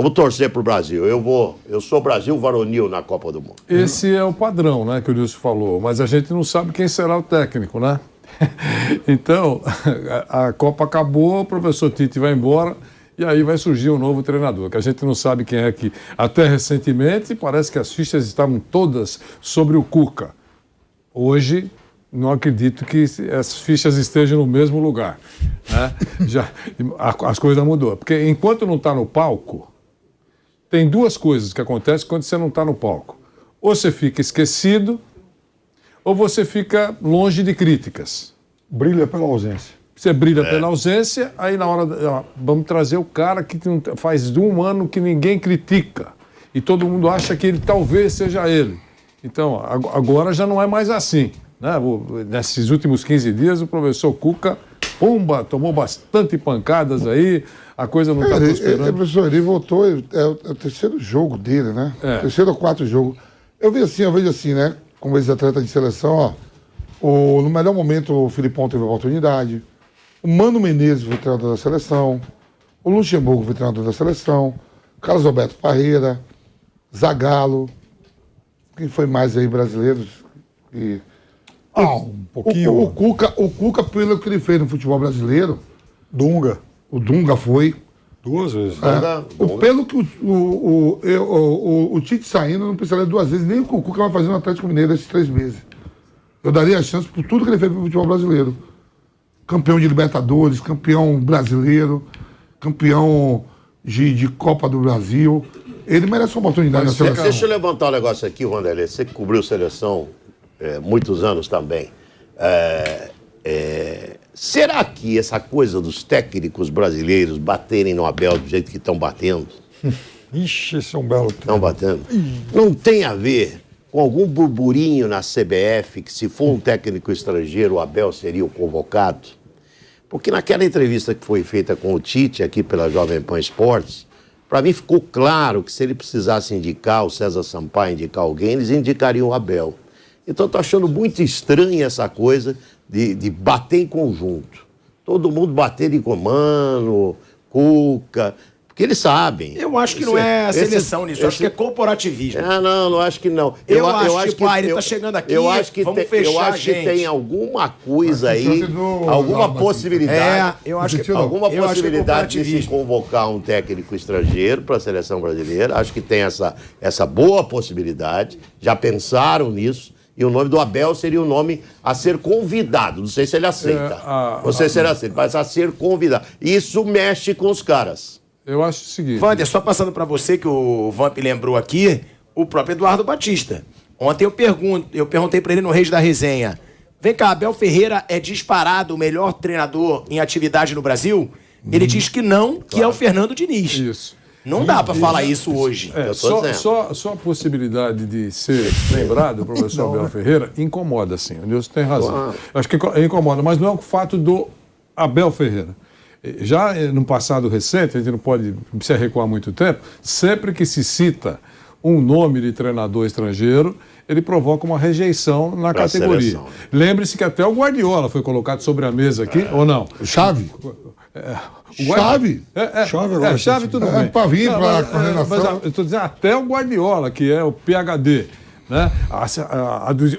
Vamos torcer para o Brasil. Eu sou Brasil varonil na Copa do Mundo. Esse é o padrão, né, que o Nilson falou, mas a gente não sabe quem será o técnico, né? Então, a Copa acabou, o professor Tite vai embora e aí vai surgir um novo treinador, que a gente não sabe quem é que... Até recentemente, parece que as fichas estavam todas sobre o Cuca. Hoje, não acredito que as fichas estejam no mesmo lugar, né? As coisas mudou. Porque enquanto não está no palco, tem duas coisas que acontecem quando você não está no palco. Ou você fica esquecido, ou você fica longe de críticas. Brilha pela ausência. Você brilha pela ausência, aí na hora... vamos trazer o cara que faz 1 ano que ninguém critica. E todo mundo acha que ele talvez seja ele. Então, agora já não é mais assim, né? Nesses últimos 15 dias, o professor Cuca, pumba, tomou bastante pancadas aí, a coisa não está prosperando. Professor, ele voltou, é o terceiro jogo dele, né? Terceiro ou quarto jogo. Eu vejo assim, né? Como ex-atleta de seleção, ó, no melhor momento o Filipão teve a oportunidade, o Mano Menezes foi treinador da seleção, o Luxemburgo foi treinador da seleção, Carlos Alberto Parreira, Zagallo, quem foi mais aí brasileiros? Um pouquinho. O Cuca, pelo que ele fez no futebol brasileiro, Dunga. o Dunga foi. 2 vezes. Pelo que o Tite saindo, não precisaria 2 vezes, nem o que o Cuca vai fazer no Atlético Mineiro esses 3 meses. Eu daria a chance por tudo que ele fez pro futebol brasileiro. Campeão de Libertadores, campeão brasileiro, campeão de Copa do Brasil. Ele merece uma oportunidade na seleção. Deixa eu levantar um negócio aqui, Wanderlei. Você que cobriu seleção muitos anos também. Será que essa coisa dos técnicos brasileiros baterem no Abel do jeito que estão batendo? Ixi, esse é um belo tema. Estão batendo? Não tem a ver com algum burburinho na CBF que se for um técnico estrangeiro, o Abel seria o convocado? Porque naquela entrevista que foi feita com o Tite aqui pela Jovem Pan Esportes, para mim ficou claro que se ele precisasse indicar, o César Sampaio indicar alguém, eles indicariam o Abel. Então eu tô achando muito estranha essa coisa de bater em conjunto. Todo mundo bater em comando, Cuca, porque eles sabem. Eu acho que não é a seleção nisso, eu acho que é corporativismo. Não acho que não. Eu acho que ele tá chegando aqui, vamos fechar, eu acho que tem alguma coisa aí, alguma possibilidade. Eu acho que alguma possibilidade de se convocar um técnico estrangeiro para a seleção brasileira. Acho que tem essa boa possibilidade. Já pensaram nisso. E o nome do Abel seria o nome a ser convidado. Não sei se ele aceita. Não sei se ele aceita, mas a ser convidado. Isso mexe com os caras. Eu acho o seguinte... Wander, só passando para você, que o Vamp lembrou aqui, o próprio Eduardo Batista. Ontem eu perguntei para ele no Reis da Resenha, vem cá, Abel Ferreira é disparado o melhor treinador em atividade no Brasil? Ele diz que não, que é o Fernando Diniz. Isso. Não dá para falar isso hoje. Só a possibilidade de ser lembrado, o professor Abel Ferreira, incomoda, sim. O Nilson tem razão. Acho que incomoda, mas não é o fato do Abel Ferreira. Já no passado recente, a gente não precisa recuar muito tempo, sempre que se cita um nome de treinador estrangeiro, ele provoca uma rejeição na categoria. Lembre-se que até o Guardiola foi colocado sobre a mesa aqui, ou não? Chave. Chave tudo bem. Para vir para a coordenação. Mas eu estou dizendo até o Guardiola, que é o PhD. Né?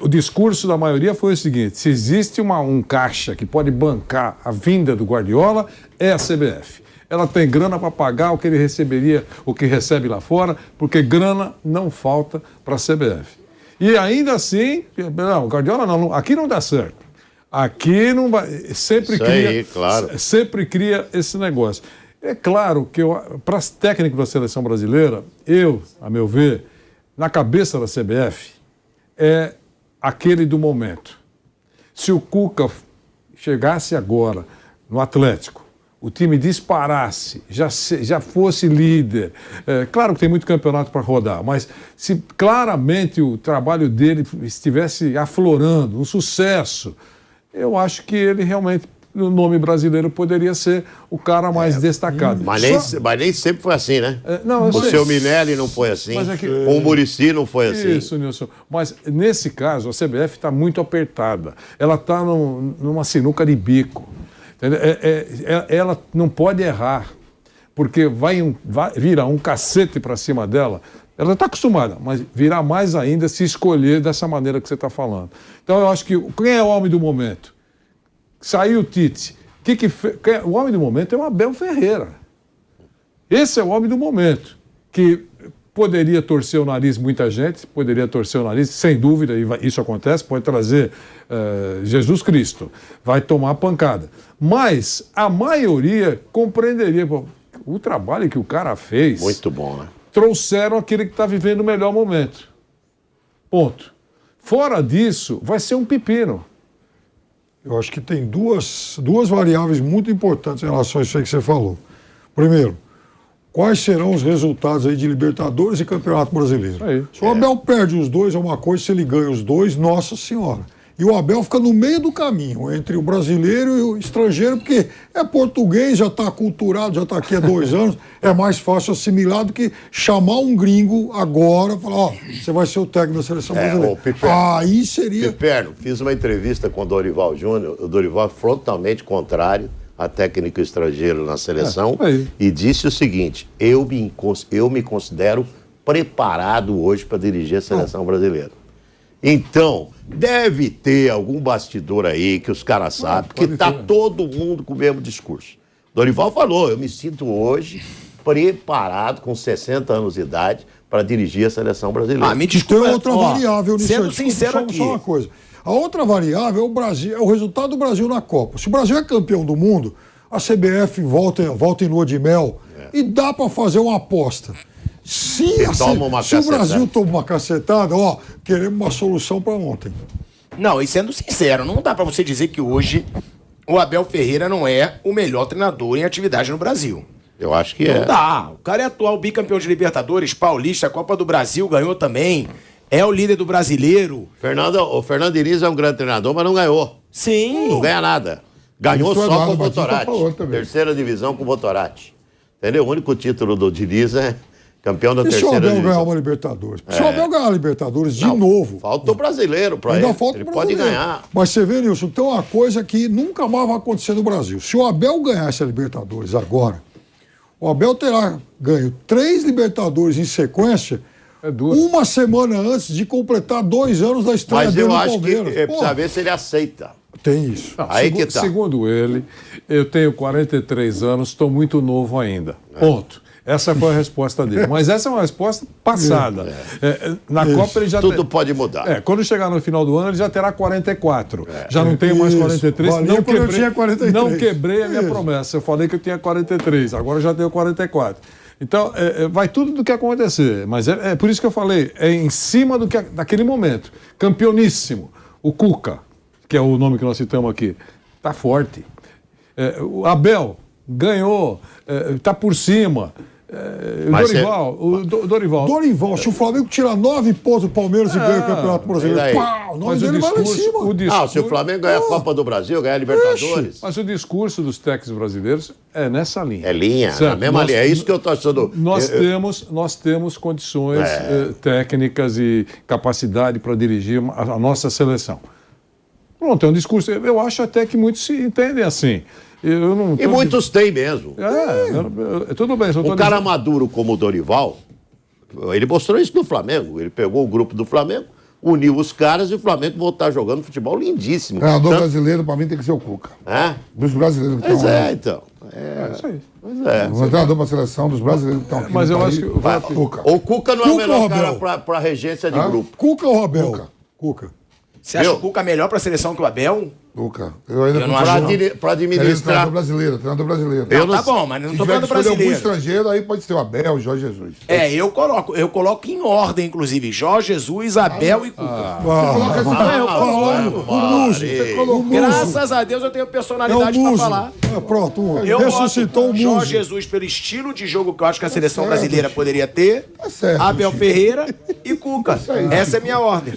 O discurso da maioria foi o seguinte: se existe um caixa que pode bancar a vinda do Guardiola, é a CBF. Ela tem grana para pagar o que ele receberia, o que recebe lá fora, porque grana não falta para a CBF. E ainda assim, não, Guardiola não, aqui não dá certo. Aqui não vai, sempre cria esse negócio. É claro que para os técnicos da seleção brasileira, a meu ver, na cabeça da CBF, é aquele do momento. Se o Cuca chegasse agora no Atlético, o time disparasse, já fosse líder, claro que tem muito campeonato para rodar, mas se claramente o trabalho dele estivesse aflorando, um sucesso, eu acho que ele realmente, no nome brasileiro, poderia ser o cara mais destacado. Mas nem sempre foi assim, né? O seu Minelli não foi assim, o Muricy não foi assim. Isso, Nilson. Mas, nesse caso, a CBF está muito apertada. Ela está numa sinuca de bico. Ela não pode errar. porque virar um cacete para cima dela. Ela está acostumada, mas virá mais ainda se escolher dessa maneira que você está falando. Então, eu acho que quem é o homem do momento? Saiu o Tite. O homem do momento é o Abel Ferreira. Esse é o homem do momento, que poderia torcer o nariz, muita gente, poderia torcer o nariz, sem dúvida, isso acontece, pode trazer Jesus Cristo, vai tomar pancada. Mas a maioria compreenderia o trabalho que o cara fez. Muito bom, né? Trouxeram aquele que está vivendo o melhor momento. Ponto. Fora disso, vai ser um pepino. Eu acho que tem duas variáveis muito importantes em relação a isso aí que você falou. Primeiro, quais serão os resultados aí de Libertadores e Campeonato Brasileiro? Aí. Se o Abel perde os dois é uma coisa, se ele ganha os dois, nossa senhora. E o Abel fica no meio do caminho, entre o brasileiro e o estrangeiro, porque é português, já está aculturado, já está aqui há 2 anos, é mais fácil assimilar do que chamar um gringo agora e falar, ó, você vai ser o técnico da seleção brasileira. Aí seria... Piperno, fiz uma entrevista com o Dorival Júnior, o Dorival é frontalmente contrário a técnico estrangeiro na seleção e disse o seguinte, eu me considero preparado hoje para dirigir a seleção brasileira. Então, deve ter algum bastidor aí que os caras sabem, que tá todo mundo com o mesmo discurso. Dorival falou, eu me sinto hoje preparado, com 60 anos de idade, para dirigir a seleção brasileira. Me desculpa, tem outra variável nisso. Sendo sincero aqui. Só uma coisa. A outra variável é o Brasil, é o resultado do Brasil na Copa. Se o Brasil é campeão do mundo, a CBF volta em lua de mel e dá para fazer uma aposta. Se o Brasil toma uma cacetada, queremos uma solução para ontem. Não, e sendo sincero, não dá para você dizer que hoje o Abel Ferreira não é o melhor treinador em atividade no Brasil. Eu acho que não dá. O cara é atual bicampeão de Libertadores, Paulista, Copa do Brasil, ganhou também. É o líder do brasileiro. O Fernando Diniz é um grande treinador, mas não ganhou. Sim. Não ganha nada. Ganhou só com o Votorati. Terceira divisão com o Votorati. Entendeu? O único título do Diniz é campeão da terceira divisão. Se o Abel ganhar uma Libertadores? Se o Abel ganhar a Libertadores de novo... Falta o brasileiro para ele. Ele pode ganhar. Mas você vê, Nilson, tem uma coisa que nunca mais vai acontecer no Brasil. Se o Abel ganhar essa Libertadores agora, o Abel terá ganho 3 Libertadores em sequência, uma semana antes de completar 2 anos da estreia dele no Palmeiras. Mas eu acho que precisa ver se ele aceita. Tem isso. Não, segundo ele, eu tenho 43 anos, estou muito novo ainda. Ponto. Essa foi a resposta dele. Mas essa é uma resposta passada. Na Copa ele já... Tudo pode mudar. Quando chegar no final do ano, ele já terá 44. Já não tenho mais 43. Não quebrei a minha promessa. Eu falei que eu tinha 43. Agora eu já tenho 44. Então, vai tudo do que acontecer. Mas é por isso que eu falei. É em cima daquele momento. Campeoníssimo. O Cuca, que é o nome que nós citamos aqui, está forte. O Abel ganhou, está por cima. Dorival, se o Flamengo tirar 9 pontos do Palmeiras e ganha o Campeonato Brasileiro, o nome dele vai lá em cima. Se o Flamengo ganhar a Copa do Brasil, ganhar a Libertadores. Mas o discurso dos técnicos brasileiros é nessa linha. É linha, na mesma linha. É isso que eu estou achando. Nós temos condições técnicas e capacidade para dirigir a nossa seleção. Pronto, é um discurso. Eu acho até que muitos se entendem assim. E muitos têm mesmo. Tudo bem. Um cara maduro como o Dorival, ele mostrou isso no Flamengo. Ele pegou o grupo do Flamengo, uniu os caras e o Flamengo voltar jogando futebol lindíssimo. O treinador brasileiro, para mim, tem que ser o Cuca. Dos brasileiros que estão aqui. Então. Isso aí. O treinador para a seleção dos brasileiros que estão aqui. Mas eu acho que o Cuca não é o melhor cara para regência de grupo. Cuca ou Abel? Cuca. Você acha o Cuca melhor para a seleção que o Abel? Cuca. Eu ainda não acho. Para administrar. Treinador brasileiro. Tá bom, mas não estou falando brasileiro. Se algum estrangeiro, aí pode ser o Abel, o Jorge Jesus. Eu coloco em ordem, inclusive, Jorge Jesus, Abel e Cuca. Graças a Deus eu tenho personalidade para falar. Pronto, eu ressuscitou o Jorge Jesus pelo estilo de jogo que eu acho que a seleção brasileira poderia ter. Abel Ferreira e Cuca. Essa é a minha ordem.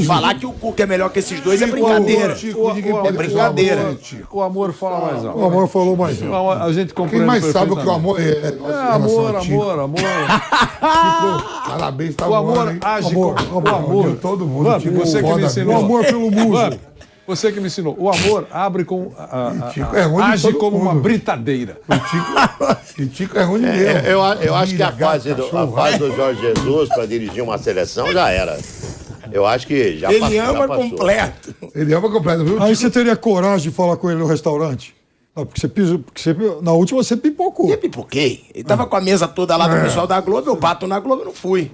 Falar que o Cuca é melhor que esses dois é brincadeira. É brincadeira. O amor fala mais alto. O amor falou mais alto. A gente compreende. Quem mais sabe o que o amor é? Amor. Parabéns, tá o amor age com o amor. Todo mundo. Você que me ensinou. O amor pelo muso. Você que me ensinou. O amor abre com... age como uma britadeira. O Tico é ruim mesmo. Eu acho que a fase do Jorge Jesus para dirigir uma seleção já era. Eu acho que já passou. Ele ama completo. Ele ama completo, viu? Aí você teria coragem de falar com ele no restaurante? Não, porque na última você pipocou. Eu pipoquei. Ele tava com a mesa toda lá do pessoal da Globo, eu bato na Globo e não fui.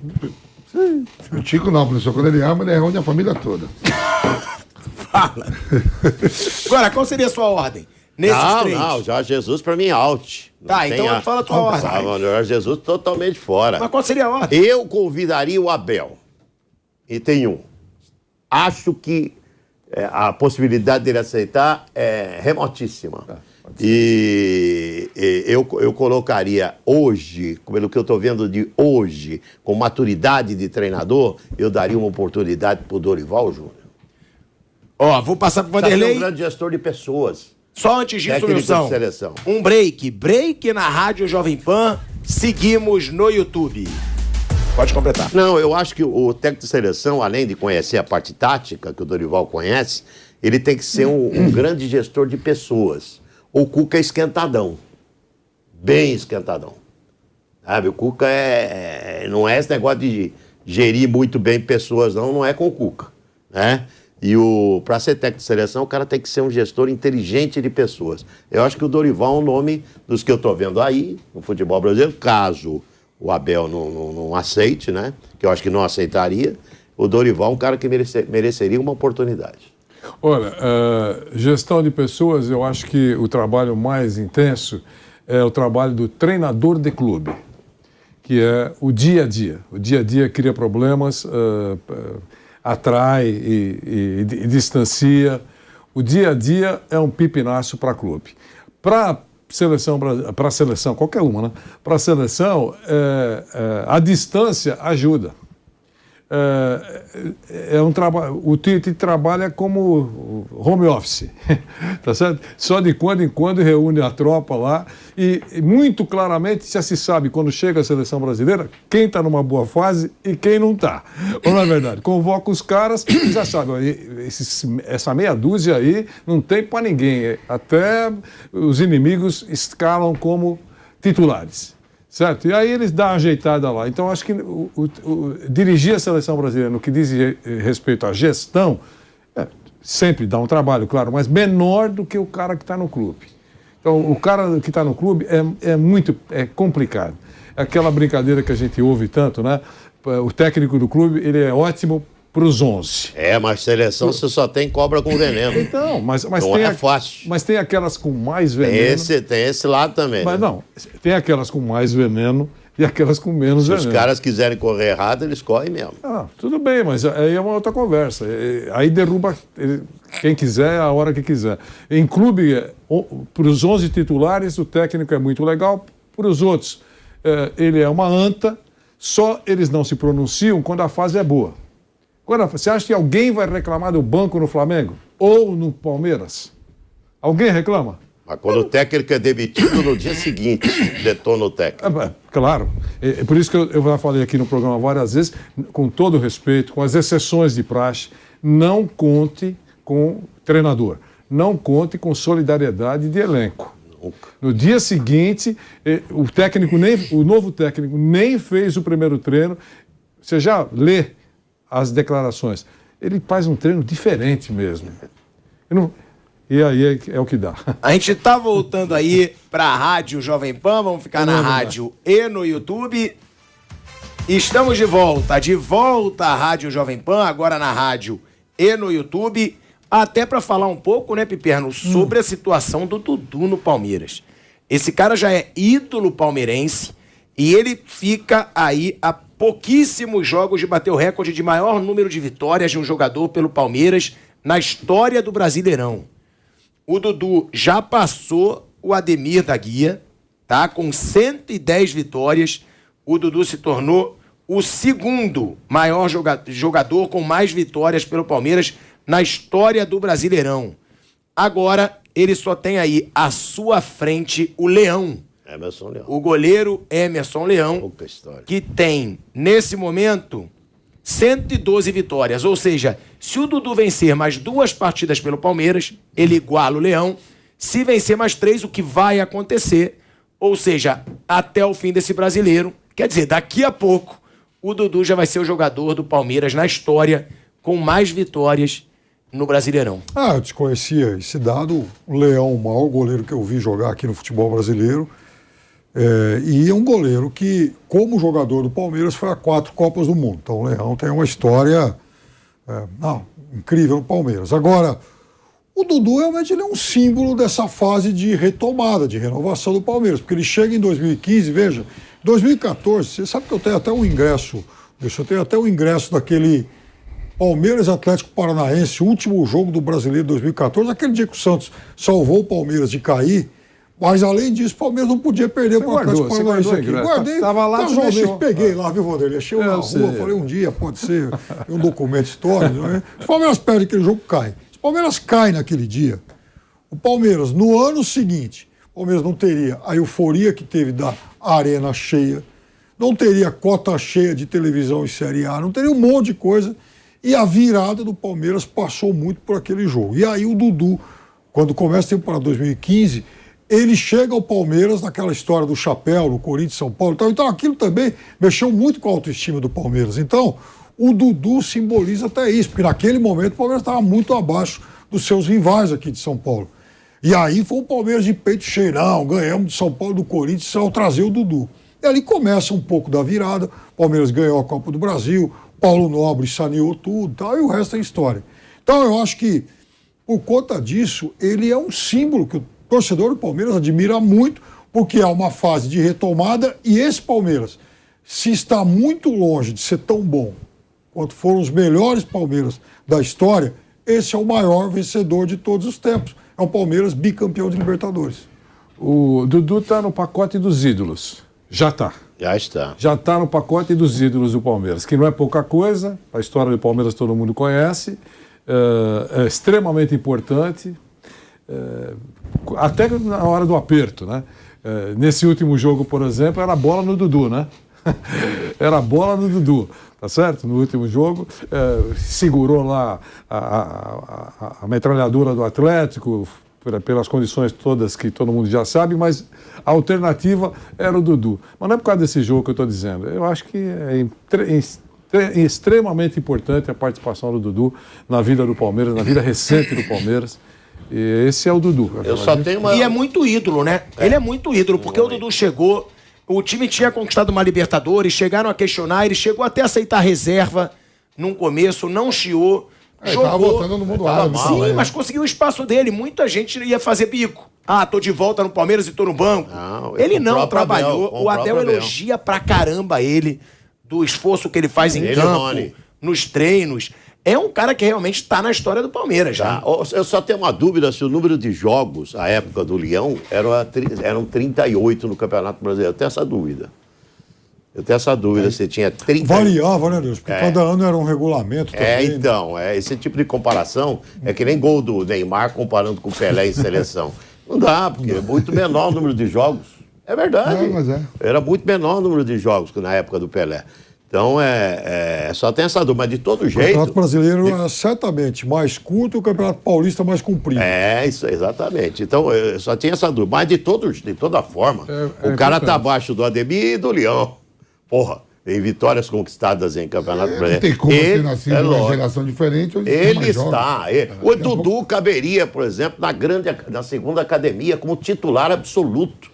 Sim. O Tico não, professor. Quando ele ama, ele reúne a família toda. Fala. Agora, qual seria a sua ordem? Nesses três? Não, Jorge Jesus pra mim é out. Tá, então fala a tua ordem. Jorge Jesus totalmente fora. Mas qual seria a ordem? Eu convidaria o Abel. E tem um. Acho que a possibilidade dele aceitar é remotíssima. E eu colocaria hoje, pelo que eu estou vendo de hoje, com maturidade de treinador, eu daria uma oportunidade para o Dorival Júnior. Ó, vou passar para o Vanderlei. É um grande gestor de pessoas. Só antes disso, técnico Wilson, de seleção. Um break. Break na Rádio Jovem Pan. Seguimos no YouTube. Pode completar. Não, eu acho que o técnico de seleção, além de conhecer a parte tática, que o Dorival conhece, ele tem que ser um grande gestor de pessoas. O Cuca é esquentadão. Bem esquentadão. Sabe, o Cuca não é esse negócio de gerir muito bem pessoas, não é com o Cuca, né? E para ser técnico de seleção, o cara tem que ser um gestor inteligente de pessoas. Eu acho que o Dorival é um nome dos que eu estou vendo aí, no futebol brasileiro, caso o Abel não aceite, né? Que eu acho que não aceitaria. O Dorival é um cara que mereceria uma oportunidade. Olha, gestão de pessoas, eu acho que o trabalho mais intenso é o trabalho do treinador de clube, que é o dia a dia. O dia a dia cria problemas, atrai e distancia. O dia a dia é um pipinaço para clube. Para a seleção, qualquer uma, né? Para a seleção, a distância ajuda. Um trabalho. O Tite trabalha como home office, tá certo? Só de quando em quando reúne a tropa lá e muito claramente já se sabe quando chega a seleção brasileira quem está numa boa fase e quem não está. Ou não é verdade? Convoca os caras e já sabe, essa meia dúzia aí não tem para ninguém. Até os inimigos escalam como titulares. Certo? E aí eles dão uma ajeitada lá. Então, acho que dirigir a seleção brasileira no que diz respeito à gestão, sempre dá um trabalho, claro, mas menor do que o cara que está no clube. Então, o cara que está no clube é complicado. É aquela brincadeira que a gente ouve tanto, né? O técnico do clube, ele é ótimo para os 11. Mas seleção você só tem cobra com veneno. Então, mas não tem é fácil. Mas tem aquelas com mais veneno. Tem esse lado também. Mas né? não, tem aquelas com mais veneno e aquelas com menos veneno. Se os caras quiserem correr errado, eles correm mesmo. Tudo bem, mas aí é uma outra conversa. Aí derruba quem quiser, a hora que quiser. Em clube, para os 11 titulares, o técnico é muito legal. Para os outros, ele é uma anta, só eles não se pronunciam quando a fase é boa. Agora, você acha que alguém vai reclamar do banco no Flamengo? Ou no Palmeiras? Alguém reclama? Mas quando o técnico é demitido, no dia seguinte, detona o técnico. Claro. É por isso que eu já falei aqui no programa várias vezes, com todo respeito, com as exceções de praxe, não conte com treinador. Não conte com solidariedade de elenco. Nunca. No dia seguinte, o novo técnico nem fez o primeiro treino. Você já lê as declarações. Ele faz um treino diferente mesmo. E aí é o que dá. A gente tá voltando aí pra Rádio Jovem Pan, vamos ficar na rádio e no YouTube. Estamos de volta à Rádio Jovem Pan, agora na rádio e no YouTube, até pra falar um pouco, né, Piperno, sobre a situação do Dudu no Palmeiras. Esse cara já é ídolo palmeirense e ele fica aí a pouquíssimos jogos de bater o recorde de maior número de vitórias de um jogador pelo Palmeiras na história do Brasileirão. O Dudu já passou o Ademir da Guia, tá? Com 110 vitórias. O Dudu se tornou o segundo maior jogador com mais vitórias pelo Palmeiras na história do Brasileirão. Agora, ele só tem aí à sua frente o Leão. Emerson Leão. O goleiro Emerson Leão, Pouca história. que tem, nesse momento, 112 vitórias. Ou seja, se o Dudu vencer mais 2 partidas pelo Palmeiras, ele iguala o Leão. Se vencer mais 3, o que vai acontecer, ou seja, até o fim desse brasileiro, quer dizer, daqui a pouco, o Dudu já vai ser o jogador do Palmeiras na história com mais vitórias no Brasileirão. Eu desconhecia esse dado. O Leão, o maior goleiro que eu vi jogar aqui no futebol brasileiro. E é um goleiro que, como jogador do Palmeiras, foi a 4 Copas do Mundo. Então o Leão tem uma história incrível no Palmeiras. Agora, o Dudu realmente ele é um símbolo dessa fase de retomada, de renovação do Palmeiras. Porque ele chega em 2015, veja, 2014, você sabe que eu tenho até um ingresso, daquele Palmeiras Atlético Paranaense, último jogo do Brasileiro de 2014, aquele dia que o Santos salvou o Palmeiras de cair. Mas, além disso, o Palmeiras não podia perder para o Atlético Paranaense aqui. Guardei, tava lá, peguei lá, viu, Vanderlei? Achei na rua, falei, um dia, pode ser um documento histórico. Né? Se o Palmeiras perde aquele jogo, cai. Se o Palmeiras cai naquele dia, o Palmeiras, no ano seguinte, o Palmeiras não teria a euforia que teve da arena cheia, não teria cota cheia de televisão em Série A, não teria um monte de coisa. E a virada do Palmeiras passou muito por aquele jogo. E aí o Dudu, quando começa a temporada 2015... ele chega ao Palmeiras naquela história do chapéu, no Corinthians, São Paulo e tal. Então aquilo também mexeu muito com a autoestima do Palmeiras. Então o Dudu simboliza até isso, porque naquele momento o Palmeiras estava muito abaixo dos seus rivais aqui de São Paulo. E aí foi o Palmeiras de peito cheio, não, ganhamos de São Paulo do Corinthians ao trazer o Dudu. E ali começa um pouco da virada, o Palmeiras ganhou a Copa do Brasil, Paulo Nobre saneou tudo e tal, e o resto é história. Então eu acho que, por conta disso, ele é um símbolo que o torcedor do Palmeiras admira muito, porque é uma fase de retomada e esse Palmeiras, se está muito longe de ser tão bom quanto foram os melhores Palmeiras da história, esse é o maior vencedor de todos os tempos. É o Palmeiras bicampeão de Libertadores. O Dudu está no pacote dos ídolos. Já está. Já está. Já está no pacote dos ídolos do Palmeiras, que não é pouca coisa, a história do Palmeiras todo mundo conhece, é extremamente importante, até na hora do aperto, né? Nesse último jogo, por exemplo, era a bola no Dudu, né? Era a bola no Dudu, tá certo? No último jogo, segurou lá a metralhadora do Atlético, pelas condições todas que todo mundo já sabe, mas a alternativa era o Dudu. Mas não é por causa desse jogo que eu estou dizendo. Eu acho que é extremamente importante a participação do Dudu na vida do Palmeiras, na vida recente do Palmeiras. E esse é o Dudu. E é muito ídolo, né? Ele é muito ídolo, porque o Dudu chegou, o time tinha conquistado uma Libertadores, chegaram a questionar, ele chegou até a aceitar reserva num começo, não chiou, jogou. Voltando no mundo árabe. Sim, mas conseguiu o espaço dele. Muita gente ia fazer bico. Tô de volta no Palmeiras e tô no banco. Ele não trabalhou. O Abel elogia pra caramba ele, do esforço que ele faz em campo, nos treinos. É um cara que realmente está na história do Palmeiras já. Eu só tenho uma dúvida se o número de jogos, à época do Leão, eram 38 no Campeonato Brasileiro. Eu tenho essa dúvida. Você tinha 30... Variava, né, Deus? Porque cada ano era um regulamento também. Então, esse tipo de comparação é que nem gol do Neymar comparando com o Pelé em seleção. Não dá, porque é muito menor o número de jogos. É verdade. Era muito menor o número de jogos que na época do Pelé. Então, só tem essa dúvida, mas de todo jeito... O Campeonato Brasileiro é certamente mais curto e o Campeonato Paulista mais comprido. Isso, exatamente. Então, eu só tinha essa dúvida. Mas de toda forma, o cara tá abaixo do Ademir e do Leão. Porra, tem vitórias conquistadas em Campeonato Brasileiro. Não tem como ter nascido numa geração diferente. Ele está. O Dudu caberia, por exemplo, na segunda academia como titular absoluto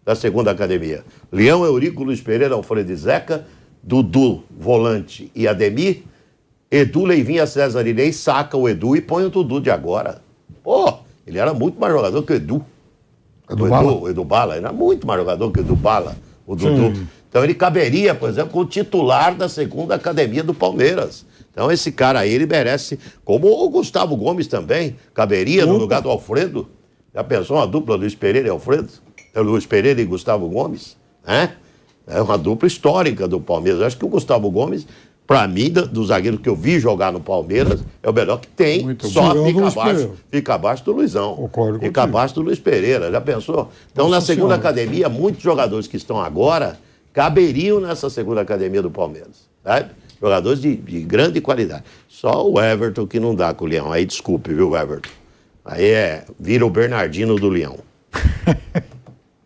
da segunda academia. Leão, Eurico, Luiz Pereira, Alfredo e Zeca, Dudu, volante e Ademir, Edu, Leivinha, César Inês, saca o Edu e põe o Dudu de agora. Pô, ele era muito mais jogador que o Edu. O Edu Bala era muito mais jogador que o Edu Bala, o Dudu. Sim. Então ele caberia, por exemplo, como titular da segunda academia do Palmeiras. Então esse cara aí, ele merece, como o Gustavo Gomes também, caberia no lugar do Alfredo. Já pensou uma dupla Luiz Pereira e Alfredo? Luiz Pereira e Gustavo Gomes, né? É uma dupla histórica do Palmeiras. Eu acho que o Gustavo Gomes, para mim, dos zagueiros que eu vi jogar no Palmeiras, é o melhor que tem. Muito só fica abaixo do Luizão. Concordo fica abaixo do Luiz Pereira, já pensou? Então, na segunda academia, muitos jogadores que estão agora caberiam nessa segunda academia do Palmeiras. Sabe? Jogadores de grande qualidade. Só o Everton que não dá com o Leão. Aí desculpe, viu, Everton? Aí vira o Bernardino do Leão.